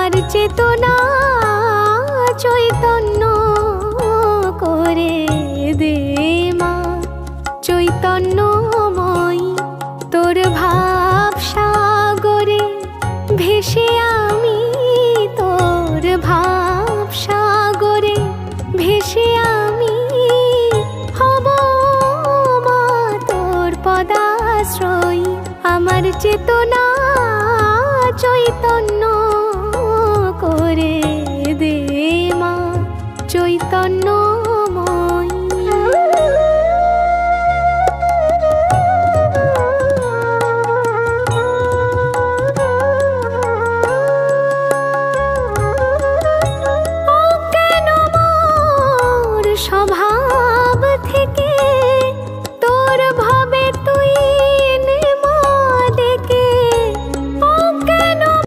আমার চেতনা চৈতন্য করে দে মা। চৈতন্যময়ী তোর ভাব সাগরে ভেসে আমি, তোর ভাব সাগরে ভেসে আমি হব মা তোর পদাশ্রয়ী। আমার চেতনা চৈতন্য